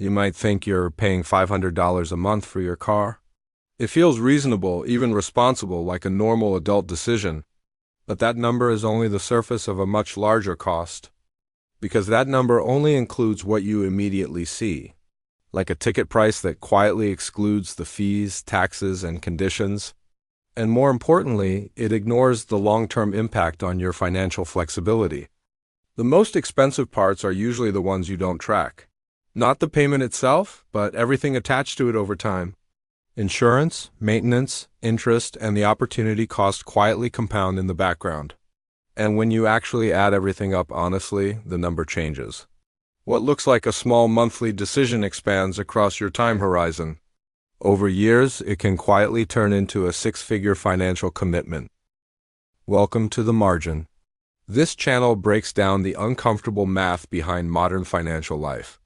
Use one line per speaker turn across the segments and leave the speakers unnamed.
You might think you're paying $500 a month for your car. It feels reasonable, even responsible, like a normal adult decision. But that number is only the surface of a much larger cost, because that number only includes what you immediately see, like a ticket price that quietly excludes the fees, taxes, and conditions. And more importantly, it ignores the long-term impact on your financial flexibility. The most expensive parts are usually the ones you don't track. Not the payment itself, but everything attached to it over time. Insurance, maintenance, interest, and the opportunity cost quietly compound in the background. And when you actually add everything up honestly, the number changes. What looks like a small monthly decision expands across your time horizon. Over years, it can quietly turn into a six-figure financial commitment. Welcome to The Margin. This channel breaks down the uncomfortable math behind modern financial life.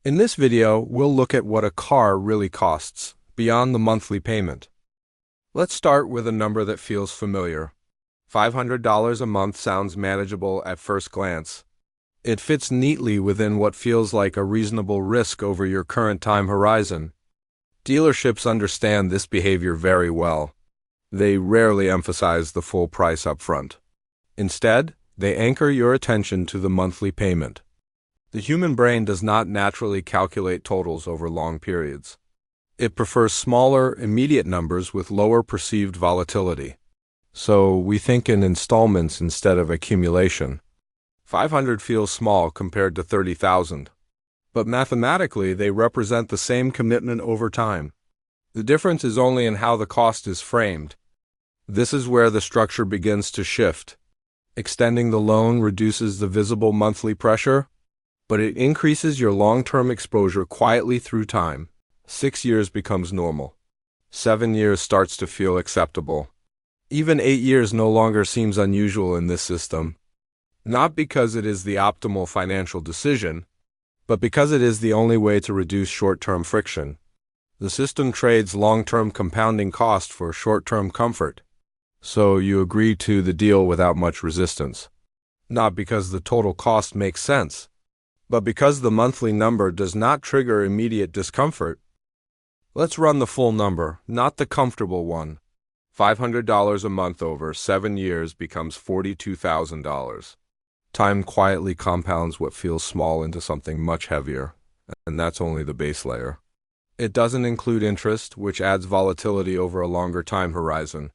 In this video, we'll look at what a car really costs, beyond the monthly payment. Let's start with a number that feels familiar. $500 a month sounds manageable at first glance. It fits neatly within what feels like a reasonable risk over your current time horizon. Dealerships understand this behavior very well. They rarely emphasize the full price up front. Instead, they anchor your attention to the monthly payment. The human brain does not naturally calculate totals over long periods. It prefers smaller, immediate numbers with lower perceived volatility. So we think in installments instead of accumulation. 500 feels small compared to 30,000. But mathematically, they represent the same commitment over time. The difference is only in how the cost is framed. This is where the structure begins to shift. Extending the loan reduces the visible monthly pressure, but it increases your long-term exposure quietly through time. 6 years becomes normal. 7 years starts to feel acceptable. Even 8 years no longer seems unusual in this system. Not because it is the optimal financial decision, but because it is the only way to reduce short-term friction. The system trades long-term compounding cost for short-term comfort. So you agree to the deal without much resistance. Not because the total cost makes sense, but because the monthly number does not trigger immediate discomfort. Let's run the full number, not the comfortable one. $500 a month over 7 years becomes $42,000. Time quietly compounds what feels small into something much heavier, and that's only the base layer. It doesn't include interest, which adds volatility over a longer time horizon.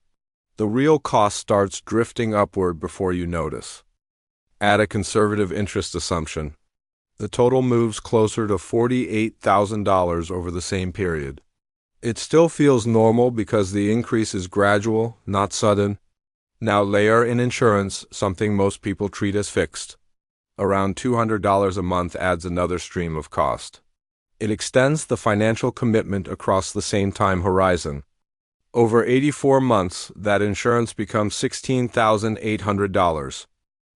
The real cost starts drifting upward before you notice. Add a conservative interest assumption. The total moves closer to $48,000 over the same period. It still feels normal because the increase is gradual, not sudden. Now layer in insurance, something most people treat as fixed. Around $200 a month adds another stream of cost. It extends the financial commitment across the same time horizon. Over 84 months, that insurance becomes $16,800.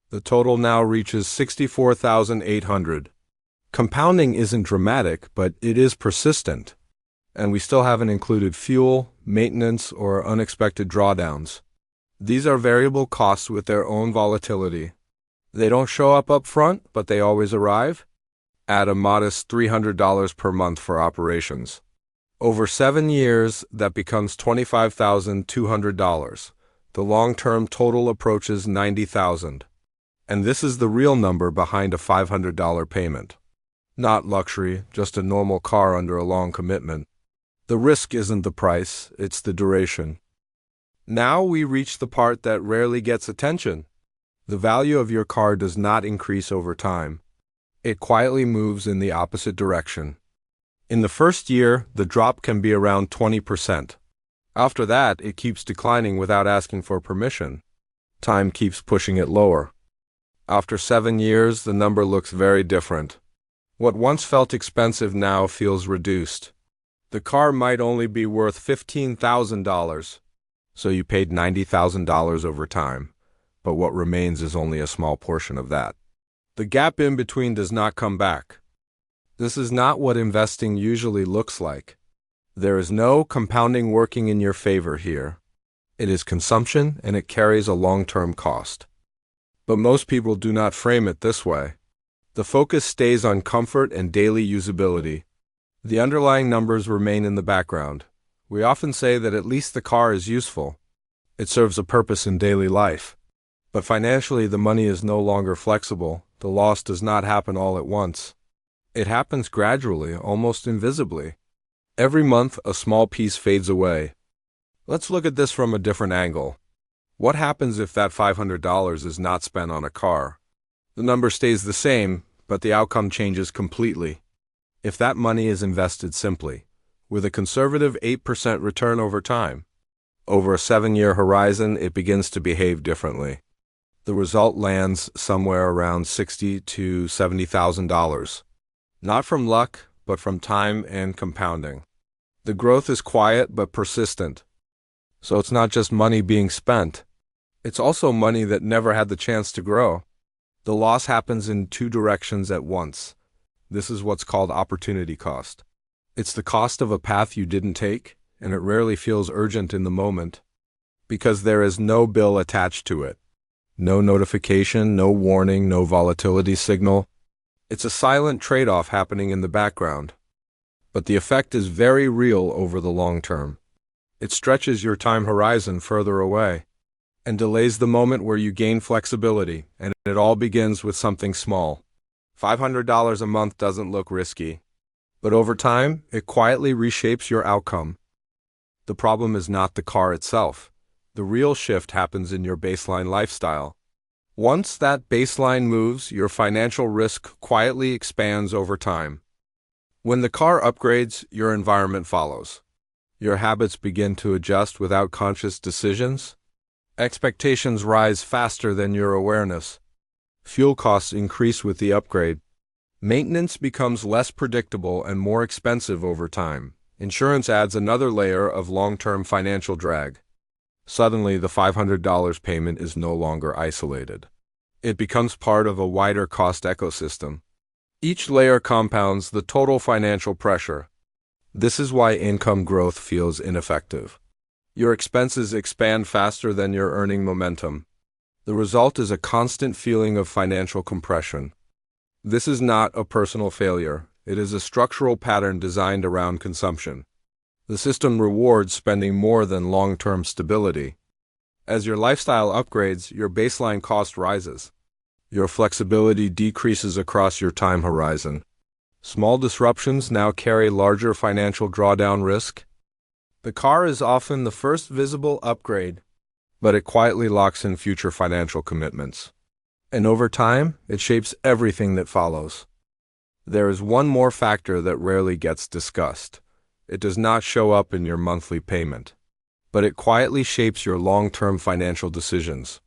The total now reaches $64,800. Compounding isn't dramatic, but it is persistent. And we still haven't included fuel, maintenance, or unexpected drawdowns. These are variable costs with their own volatility. They don't show up front, but they always arrive. Add a modest $300 per month for operations. Over 7 years, that becomes $25,200. The long-term total approaches $90,000. And this is the real number behind a $500 payment. Not luxury, just a normal car under a long commitment. The risk isn't the price, it's the duration. Now we reach the part that rarely gets attention. The value of your car does not increase over time. It quietly moves in the opposite direction. In the first year, the drop can be around 20%. After that, it keeps declining without asking for permission. Time keeps pushing it lower. After 7 years, the number looks very different. What once felt expensive now feels reduced. The car might only be worth $15,000, so you paid $90,000 over time, but what remains is only a small portion of that. The gap in between does not come back. This is not what investing usually looks like. There is no compounding working in your favor here. It is consumption, and it carries a long-term cost. But most people do not frame it this way. The focus stays on comfort and daily usability. The underlying numbers remain in the background. We often say that at least the car is useful. It serves a purpose in daily life. But financially, the money is no longer flexible. The loss does not happen all at once. It happens gradually, almost invisibly. Every month, a small piece fades away. Let's look at this from a different angle. What happens if that $500 is not spent on a car? The number stays the same, but the outcome changes completely. If that money is invested simply, with a conservative 8% return over time, over a 7-year horizon, it begins to behave differently. The result lands somewhere around $60,000 to $70,000. Not from luck, but from time and compounding. The growth is quiet but persistent. So it's not just money being spent. It's also money that never had the chance to grow. The loss happens in two directions at once. This is what's called opportunity cost. It's the cost of a path you didn't take, and it rarely feels urgent in the moment, because there is no bill attached to it. No notification, no warning, no volatility signal. It's a silent trade-off happening in the background. But the effect is very real over the long term. It stretches your time horizon further away and delays the moment where you gain flexibility, and it all begins with something small. $500 a month doesn't look risky, but over time, it quietly reshapes your outcome. The problem is not the car itself. The real shift happens in your baseline lifestyle. Once that baseline moves, your financial risk quietly expands over time. When the car upgrades, your environment follows. Your habits begin to adjust without conscious decisions. Expectations rise faster than your awareness. Fuel costs increase with the upgrade. Maintenance becomes less predictable and more expensive over time. Insurance adds another layer of long-term financial drag. Suddenly, the $500 payment is no longer isolated. It becomes part of a wider cost ecosystem. Each layer compounds the total financial pressure. This is why income growth feels ineffective. Your expenses expand faster than your earning momentum. The result is a constant feeling of financial compression. This is not a personal failure. It is a structural pattern designed around consumption. The system rewards spending more than long-term stability. As your lifestyle upgrades, your baseline cost rises. Your flexibility decreases across your time horizon. Small disruptions now carry larger financial drawdown risk. The car is often the first visible upgrade, but it quietly locks in future financial commitments. And over time, it shapes everything that follows. There is one more factor that rarely gets discussed. It does not show up in your monthly payment, but it quietly shapes your long-term financial decisions.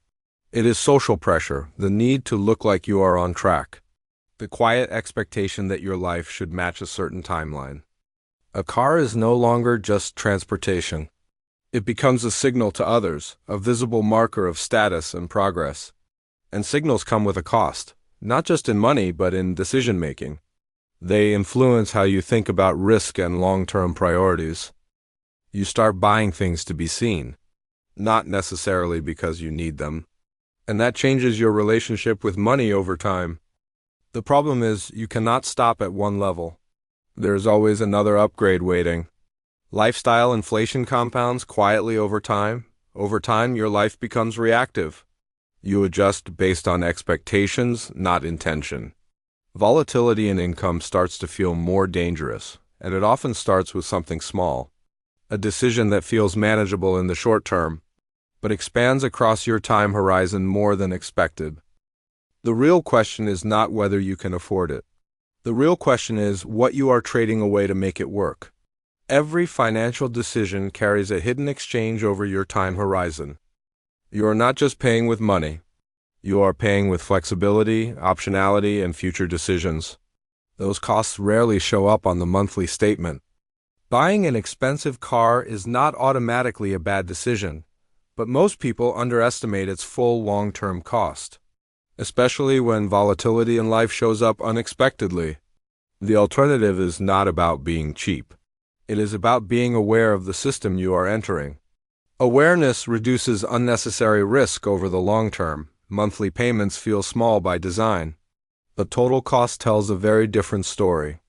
It is social pressure, the need to look like you are on track, the quiet expectation that your life should match a certain timeline. A car is no longer just transportation. It becomes a signal to others, a visible marker of status and progress. And signals come with a cost, not just in money, but in decision-making. They influence how you think about risk and long-term priorities. You start buying things to be seen, not necessarily because you need them. And that changes your relationship with money over time. The problem is you cannot stop at one level. There's always another upgrade waiting. Lifestyle inflation compounds quietly over time. Over time, your life becomes reactive. You adjust based on expectations, not intention. Volatility in income starts to feel more dangerous, and it often starts with something small. A decision that feels manageable in the short term, but expands across your time horizon more than expected. The real question is not whether you can afford it. The real question is what you are trading away to make it work. Every financial decision carries a hidden exchange over your time horizon. You are not just paying with money. You are paying with flexibility, optionality, and future decisions. Those costs rarely show up on the monthly statement. Buying an expensive car is not automatically a bad decision, but most people underestimate its full long-term cost, especially when volatility in life shows up unexpectedly. The alternative is not about being cheap. It is about being aware of the system you are entering. Awareness reduces unnecessary risk over the long term. Monthly payments feel small by design. The total cost tells a very different story.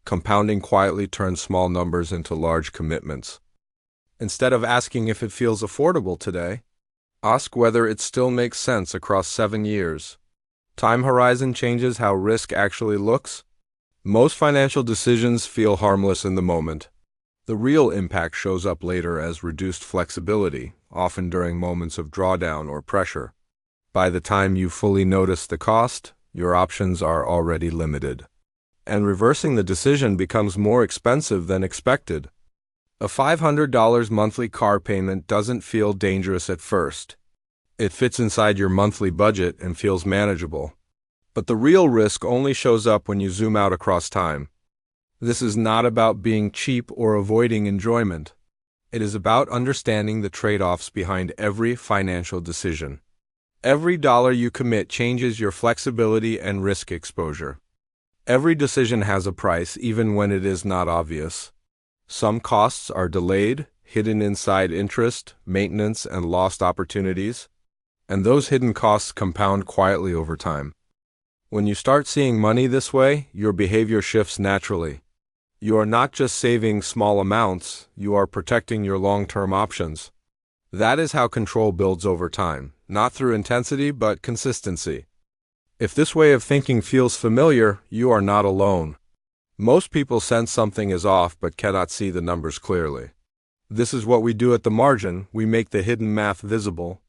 Compounding quietly turns small numbers into large commitments. Instead of asking if it feels affordable today, ask whether it still makes sense across 7 years. Time horizon changes how risk actually looks. Most financial decisions feel harmless in the moment. The real impact shows up later as reduced flexibility, often during moments of drawdown or pressure. By the time you fully notice the cost, your options are already limited. And reversing the decision becomes more expensive than expected. A $500 monthly car payment doesn't feel dangerous at first. It fits inside your monthly budget and feels manageable. But the real risk only shows up when you zoom out across time. This is not about being cheap or avoiding enjoyment. It is about understanding the trade-offs behind every financial decision. Every dollar you commit changes your flexibility and risk exposure. Every decision has a price, even when it is not obvious. Some costs are delayed, hidden inside interest, maintenance, and lost opportunities, and those hidden costs compound quietly over time. When you start seeing money this way, your behavior shifts naturally. You are not just saving small amounts, you are protecting your long-term options. That is how control builds over time, not through intensity but consistency. If this way of thinking feels familiar, you are not alone. Most people sense something is off but cannot see the numbers clearly. This is what we do at the margin. We make the hidden math visible.